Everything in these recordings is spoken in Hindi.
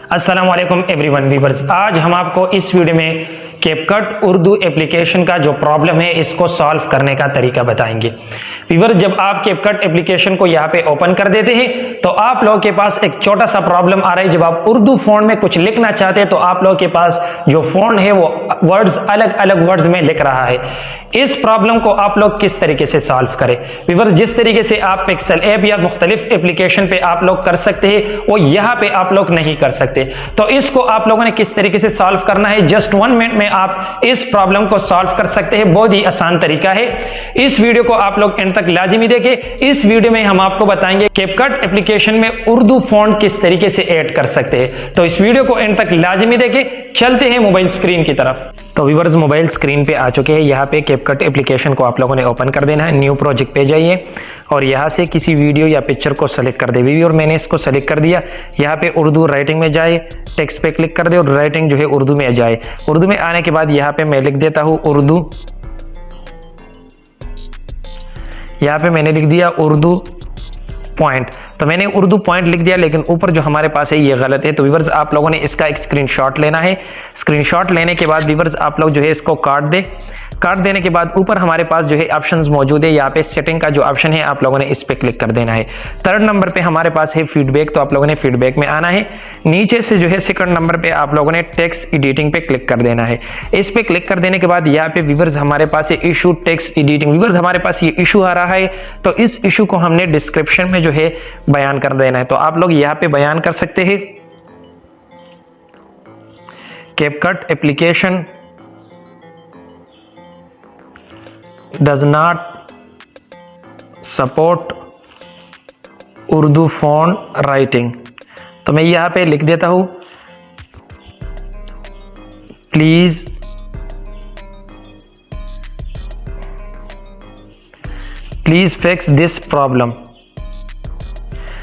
अस्सलाम वालेकुम एवरीवन व्यूअर्स, आज हम आपको इस वीडियो में कैपकट उर्दू एप्लीकेशन का जो प्रॉब्लम है इसको सॉल्व करने का तरीका बताएंगे। व्यूअर्स, जब आप कैपकट एप्लीकेशन को यहाँ पे ओपन कर देते हैं तो आप लोगों के पास एक छोटा सा प्रॉब्लम आ रहा है। जब आप उर्दू फॉन्ट में कुछ लिखना चाहते हैं तो आप लोगों के पास जो फॉन्ट है वो वर्ड्स अलग अलग वर्ड्स में लिख रहा है। इस प्रॉब्लम को आप लोग किस तरीके से सॉल्व करें? व्यूअर्स, जिस तरीके से आप पिक्सल ऐप या मुख्तलिफ एप्लीकेशन पे आप लोग कर सकते हैं वो यहाँ पे आप लोग नहीं कर सकते। तो इसको आप लोगों ने किस तरीके से सॉल्व करना है, जस्ट 1 मिनट में आप इस प्रॉब्लम को सॉल्व कर सकते हैं। बहुत ही आसान तरीका है। इस वीडियो को आप लोग एंड तक लाजिमी देखें। इस वीडियो में हम आपको बताएंगे कैपकट एप्लीकेशन में उर्दू फॉन्ट किस तरीके से ऐड कर सकते हैं। तो इस वीडियो को एंड तक लाजिमी देखें। चलते हैं मोबाइल स्क्रीन की तरफ। तो व्यूअर्स, मोबाइल स्क्रीन पे आ चुके हैं। यहाँ पे कैपकट एप्लीकेशन को आप लोगों ने ओपन कर देना है। न्यू प्रोजेक्ट पे जाइए और यहाँ से किसी वीडियो या पिक्चर को सेलेक्ट कर दे। वीडियो और मैंने इसको सेलेक्ट कर दिया। यहाँ पे उर्दू राइटिंग में जाए, टेक्स्ट पे क्लिक कर दे और राइटिंग जो है उर्दू में जाए। उर्दू में आने के बाद यहाँ पे मैं लिख देता हूँ उर्दू। यहाँ पे मैंने लिख दिया उर्दू पॉइंट। तो मैंने उर्दू पॉइंट लिख दिया, लेकिन ऊपर जो हमारे पास है ये गलत है। तो व्यूअर्स, आप लोगों ने इसका एक स्क्रीनशॉट लेना है। स्क्रीनशॉट लेने के बाद व्यूअर्स आप लोग जो है इसको काट देने के बाद ऊपर हमारे पास जो है ऑप्शंस मौजूद है। यहाँ पे सेटिंग का जो ऑप्शन है आप लोगों ने इस पे क्लिक कर देना है। 3rd नंबर पे हमारे पास है फीडबैक, तो आप लोगों ने फीडबैक में आना है। नीचे से जो है 2nd नंबर पे आप लोगों ने टेक्स्ट एडिटिंग पे क्लिक कर देना है। इस पे क्लिक कर देने के बाद यहाँ पे व्यूअर्स हमारे पास है इशू टेक्स्ट एडिटिंग। व्यूअर्स, हमारे पास ये इशू आ रहा है, तो इस इशू को हमने डिस्क्रिप्शन में जो है बयान कर देना है। तो आप लोग यहाँ पे बयान कर सकते हैं CapCut application does not support Urdu font writing. तो मैं यहाँ पे लिख देता हूँ प्लीज फिक्स दिस प्रॉब्लम।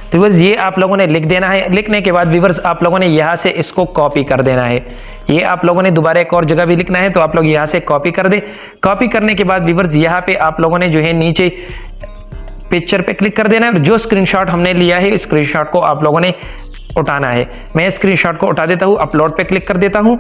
तो व्यूअर्स, ये आप लोगों ने लिख देना है। लिखने के बाद व्यूअर्स आप लोगों ने यहाँ से इसको कॉपी कर देना है। ये आप लोगों ने दोबारा एक और जगह भी लिखना है, तो आप लोग यहाँ से कॉपी कर दे। कॉपी करने के बाद व्यूअर्स यहाँ पे आप लोगों ने जो है नीचे पिक्चर पे क्लिक कर देना है और जो स्क्रीनशॉट हमने लिया है स्क्रीनशॉट को आप लोगों ने उठाना है। मैं स्क्रीनशॉट को उठा देता हूँ, अपलोड पे क्लिक कर देता हूँ।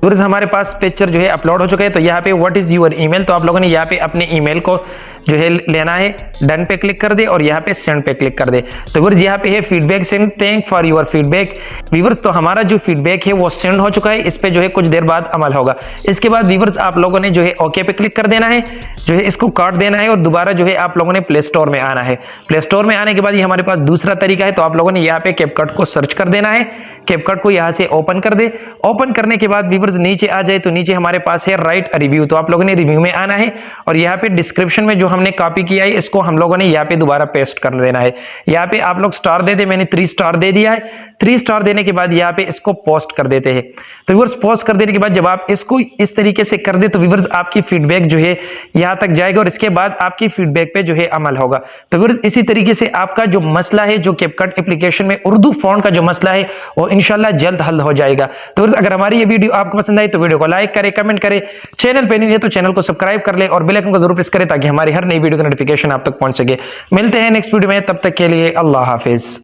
व्यूअर्स, हमारे पास पिक्चर जो है अपलोड हो चुका है। तो यहाँ पे व्हाट इज यूर ईमेल, तो आप लोगों ने यहाँ पे अपने ईमेल को जो है लेना है। डन पे क्लिक कर दे और यहाँ पे सेंड पे क्लिक कर दे। तो व्यूअर्स, यहाँ पे है feedback send, thank for your feedback. Viewers, तो हमारा जो फीडबैक है वो सेंड हो चुका है। इस पे जो है कुछ देर बाद अमल होगा। इसके बाद व्यूअर्स आप लोगों ने जो है ओके पे क्लिक कर देना है, जो है इसको काट देना है और दोबारा जो है आप लोगों ने प्ले स्टोर में आना है। प्ले स्टोर में आने के बाद ये हमारे पास दूसरा तरीका है। तो आप लोगों ने यहाँ पे कैपकट को सर्च कर देना है। कैपकट को यहाँ से ओपन कर दे। ओपन करने के बाद व्यूअर्स नीचे आ जाए तो नीचे हमारे पास है राइट रिव्यू। तो आप लोगों ने रिव्यू में आना है और यहाँ पे डिस्क्रिप्शन में जो हमने कॉपी किया है इसको हम लोगों ने यहाँ पे दोबारा पेस्ट कर देना है। यहाँ पे आप लोग स्टार दे दे, मैंने 3 स्टार दे दिया है। 3 स्टार देने के बाद यहाँ पे इसको पोस्ट कर देते हैं। तो व्यूअर्स, पोस्ट कर देने के बाद जब आप इसको इस तरीके से कर दे तो व्यूअर्स आपकी फीडबैक जो है यहाँ तक जाएगा और इसके बाद आपकी फीडबैक पे जो है अमल होगा। तो व्यूअर्स, इसी तरीके से आपका जो मसला है, जो कैपकट एप्लीकेशन में उर्दू फॉन्ट का जो मसला है वो इंशाल्लाह जल्द हल हो जाएगा। तो व्यूअर्स, अगर हमारी ये वीडियो आपको पसंद आई तो वीडियो को लाइक करें, कमेंट करें। चैनल पे न्यू है तो चैनल को सब्सक्राइब कर ले और बेल आइकन को जरूर प्रेस करें ताकि हमारी हर नई वीडियो का नोटिफिकेशन आप तक पहुंच सके। मिलते हैं नेक्स्ट वीडियो में, तब तक के लिए अल्लाह हाफिज।